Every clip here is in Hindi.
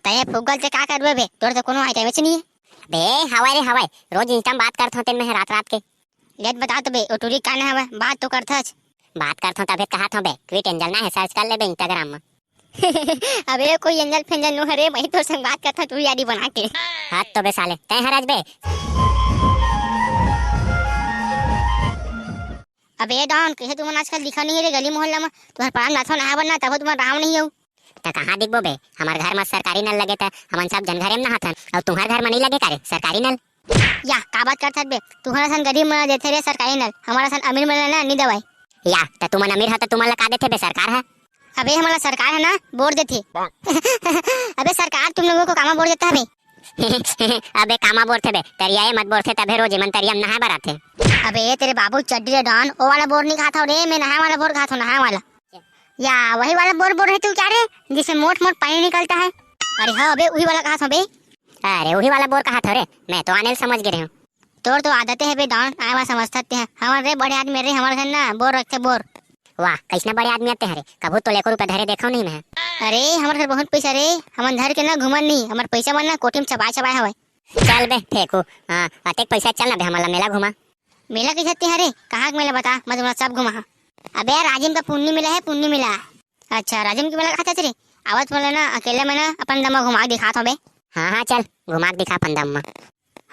तय फुग्गल से का करबे बे, तोर तो कोनो आइटम नहीं है बे। हवाई रे हवाई, रोज इंस्टा बात करत होते मैं रात रात के। लेट बता तो बे, ओ टूरी काने हवे बात तो करथस। बात करत हो तबे कहा था बे, क्विट एंजल ना है, सर्च कर ले बे इंस्टाग्राम में। अबे कोई एंजल फेंजल नो हरे, मैं तो संग बात करथा तू यादी बना के। हां तो बे साले तय हराज बे। अबे डॉन कहे तुम आजकल दिखा नहीं है रे गली मोहल्ला में, तुम्हार पान नाथो ना बनना तब तुम राम नहीं हो। त कहां दिखबो बे, हमार घर में सरकारी नल लगे त हमन सब जन घरे में नहाथन, और तुम्हार घर में नहीं लगे का रे सरकारी नल? या का बात करथस बे, तुम्हारा सन गरीब मन देथे रे सरकारी नल, हमारा सन अमीर मन ना नहीं दवाई। या त तुमन अमीर ह त तुमन ला का देथे बे, सरकार है? अबे हमारा सरकार है ना बोर देती। अबे सरकार तुम लोगों को कामा बोर देता है बे। अबे कामा बोरथे बे, तरियाए मत बोरथे तबे रोज मन तरिया में नहाए बराथे। अबे तेरे बाबू चड्डी रे डॉन, ओ वाला बोर नहीं खाता रे, मैं नहाए वाला बोर खाता हूं, नहाए वाला। या वही वाला बोर बोर है तू क्या रे, जिससे मोट मोट पानी निकलता है? अरे हाँ अबे वही वाला खाता हूं बे। अरे वही वाला बोर कहा था रे, मैं तो अनिल समझ गए हूं। तोर तो आदतें है बे डॉन, आए वाला समझते हैं हमारे बड़े आदमी रे, हमारे घर ना बोर रखते बोर। वाह कैसना बड़े आदमी आते हैं रे, कबू तो लेकर रुपए धरे देखो नहीं मैं। अरे हमारे घर बहुत पैसा रे, हमन धर के ना घुमन नहीं, हमार पैसा मन ना कोटिम चबाए चबाए हवे। चल बे फेंकू, हां अतेक पैसा चल ना बे, हमारा मेला घुमा। मेला कैसे ते हरे, कहाँ का मेला बता, मैं तुम्हारा सब घुमा। अबे राजिम का पुण्य मिला है, पुण्य मिला। अच्छा राजिम की मेला खाता रे, आवत वाला ना अकेले में ना अपन दमा घुमा दिखात हूं बे। हां चल घुमा के दिखा अपन दम में।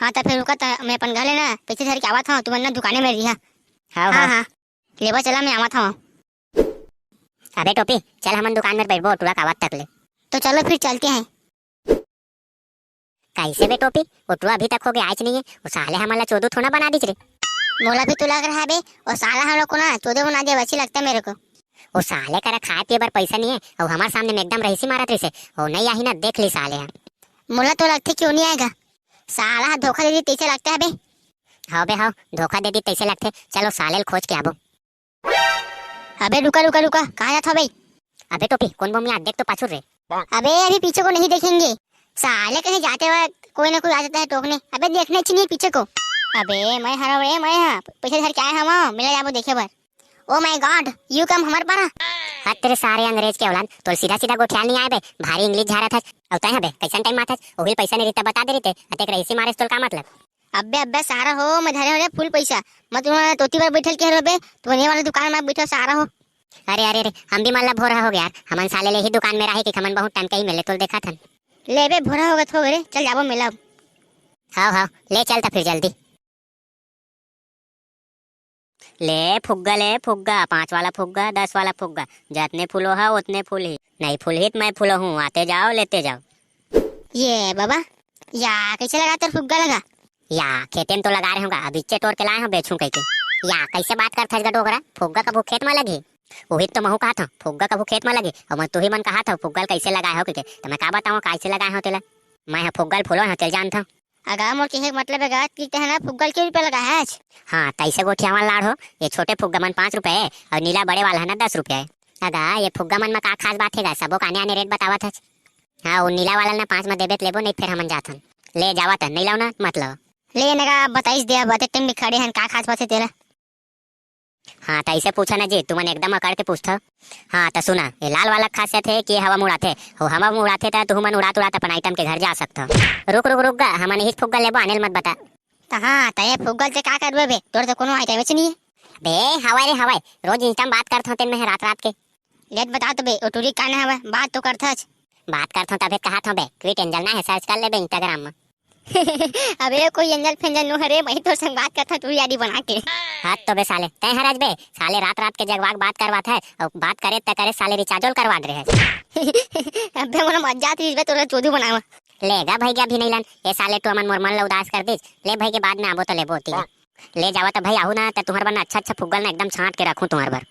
हाँ तो फिर रुका मैं अपन घर लेना पैसे धर के आवत हूं, तुम ना दुकाने में रही। हां हाँ लेवा चला मैं आवत हूं। अबे टोपी चल हमन दुकान में बैठबो, टुरा कावत तक ले। तो चलो फिर चलते हैं। कैसे बे टोपी, ओटुआ अभी तक हो गया आज नहीं है, वो साले हमारा चोदू थोड़ा बना दीज रे। मोला भी तो लग रहा है बे, और साला हम लोग को ना चौदह बना दिया वैसे लगता है मेरे को। वो साले करा खाए पिए बर पैसा नहीं है, और हमारे सामने में एकदम रहीसी मारत रही से, वो नहीं आई ना देख ली साले। मोला तो लगता क्यों नहीं आएगा, साला धोखा दे दी तैसे लगता है बे। हाँ बे हाँ धोखा दे दी तैसे लगते, चलो साले खोज के आबो। अबे रुका रुका रुका, कहाँ जाता भाई? अबे टोपी कौन बम याद देख तो पाछू रे। अबे अभी पीछे को नहीं देखेंगे, साले कहीं जाते वक्त कोई ना कोई आ जाता है टोकने। अबे देखना चाहिए पीछे को। अबे मैं हरा रे, मैं हाँ पैसे धर के आए हम मिला जाबो देखे बर। Oh my God you come हमार पारा। हां तेरे सारे अंग्रेज के औलाद, तो सीधा सीधा गोठियाल नहीं आए बे, भारी इंग्लिश झारा था। और तय बे कैसन टाइम माथा, ओही पैसा नहीं रहता बता दे रही थे, अतेक रहीसी मारे तो का मतलब। अबे अबे सारा हो, मैं धरे हो फुल पैसा, मैं तुम्हारा तोती पर बैठल के बे, तुम्हारे वाले दुकान में बैठो सारा हो। अरे अरे अरे हम भी मतलब भोरा हो गया यार, हमन साले ले ही दुकान में रहे कि हमन बहुत टाइम कहीं मिले तो देखा था। ले बे भोरा होगा थो रे, चल जाबो मिला। हाँ हाँ ले चलता फिर जल्दी। ले फुग्गा 5 वाला फुग्गा 10 वाला फुग्गा, जितने फूलो है उतने फूल ही, नहीं फूल ही तो मैं फूलो हूँ, आते जाओ लेते जाओ। ये बाबा या कैसे लगा तेरा फुग्गा लगा? या खेते में तो लगा रहे होगा, अभी टोर के लाए हो बेचूं कह के। या कैसे बात करता है डोगरा, फुग्गा कबू खेत में लगी, वही तो महू कहा था फुग्गा कबू खेत में लगी, और मैं तू ही मन कहा था फुग्गल कैसे लगाए हो के, तो मैं का बताऊँ कैसे लगाए हो तेला, मैं फुग्गल फूलो है तेल जानता हूँ। अगा मोर के मतलब है गात की ना फुग्गल के रुपए लगा है आज। हाँ तैसे गोठिया वाला लाड़ हो, ये छोटे फुग्गा मन 5 रुपए है, और नीला बड़े वाला है ना 10 रुपए है। अगा ये फुग्गा मन में का खास बात है, सबो आने आने रेट बतावा था। हाँ वो नीला वाला ना 5 में देबे लेबो, नहीं फिर हमन जाथन ले जावा था, नहीं लाओ ना मतलब ले नगा बताइस दे, बातें तुम भी खड़े हैं का खास बात है तेरा। हाँ तो ऐसे पूछा ना जी, तुमने एकदम अकड़ के पूछता। हाँ तो सुना, ये लाल वाला खासियत है कि हवा में उड़ाते, वो हवा में उड़ाते था तो मन उड़ात उड़ात अपन आइटम के घर जा सकता। रुक रुक रुक गा, हमने ही फुग्गा लेबो, अनिल मत बता। तो हाँ तय फुग्गल से का करबे बे, तोर तो कोनो आइटम नहीं है बे। हवाई रे हवाई, रोज इंस्टा में बात करत होते मैं रात रात के। लेट बता तो बे, ओ टूरी काने हवे बात तो करथस। बात करत हूं तबे कहा था बे, क्विट एंजल ना है, सर्च कर ले बे इंस्टाग्राम में। अबे कोई एंजल फेंजल नो हरे, मैं तो संग बात करथा तू यादी बना के। हां तो बे साले तय हराज बे, साले रात रात के जगवाग बात करवात है, और बात करे त करे साले रिचार्जल करवा दे है। अबे मोला मजा आती बे, तोरा चोदू बनावा लेगा भाई क्या भी नहीं लन, ए साले तू अमन मोर मन ल उदास कर दीस, ले भाई के बाद में आबो तो लेबो होती ले जावा तो भाई आहू ना, त तुम्हार बन अच्छा अच्छा फुग्गल ना एकदम छांट के रखूं तुम्हार बर।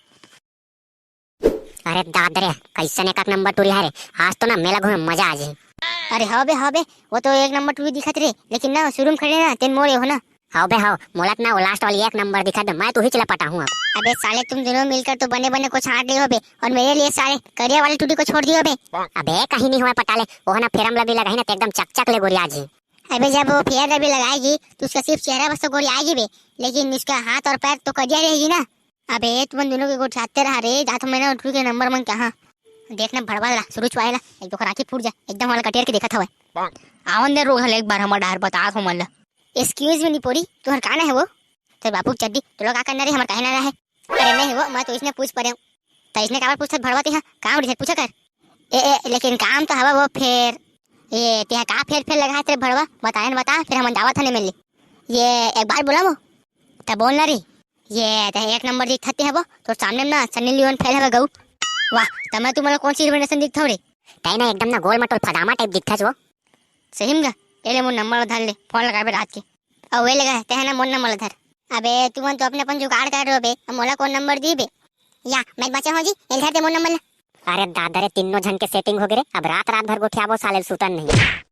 अरे दादरे कैसन एक नंबर टूरी है रे, आज तो ना मेला घूमे मजा आ जाए। अरे हाँ बे वो तो एक नंबर टूरी दिखत रे, लेकिन ना शुरू में खड़े ना तेन मोड़े हो ना। हाँ बे हाँ मोलत ना वो लास्ट वाली 1 नंबर दिखा दे, मैं तू ही चला पटा हूँ अब। अबे साले तुम दोनों मिलकर तो बने बने को छाट लिए हो बे, और मेरे लिए साले करिया वाली टूटी को छोड़ दियो बे। अबे कहीं नहीं हुआ पटाले, वो ना फेरम लबी लगाई ना तो एकदम चकचक ले गोरिया जी। अबे जब वो फेयर लबी लगाएगी तो उसका सिर्फ चेहरा बस तो गोरी आएगी बे, लेकिन उसका हाथ और पैर तो करिया रहेगी ना। अबे तुम दोनों के गोठाते रहा रे, जा तो मैंने उठू के नंबर मन कहा। देखना भड़वा ला शुरू चुआएला एक दो राखी फूट जा एकदम वाला कटेर के देखत हवे आवन दे रोग हल एक बार हमर डार बता हो मन ला एक्सक्यूज मी निपोरी तुहर काना है वो तेरे बापू की चड्डी तू लोग का करना रे हमर कहना रहा है अरे नहीं वो मैं तो इसने पूछ पड़े तो इसने काबर पूछत भड़वाती हां काम रिझत पूछा कर ए लेकिन काम तो हवा वो फिर ये तेहा का फेर लगा तेरे भड़वा बताए न बता फिर हम दावत हने मिली ये एक बार बोला वो तब बोल ना रे ये ते एक नंबर दिखते है वो तो सामने में ना सनी लियोन फेल है गऊ वाह तमे तू मला कौन सी रिकमेंडेशन दिखथो रे तै ना एकदम ना गोल मटोल फदामा टाइप दिखता जो सही में एले मोर नंबर धर ले फोन लगाबे रात के अब वे लगा ते है ना मोर नंबर धर अबे तू मन तो अपने अपन जुगाड़ कर रहे बे मोला कौन नंबर दी बे या मैं बचा हो जी एल धर दे मोर नंबर अरे दादा रे तीनों जन के सेटिंग हो गए रे अब रात रात भर गोठियाबो साले सुतन नहीं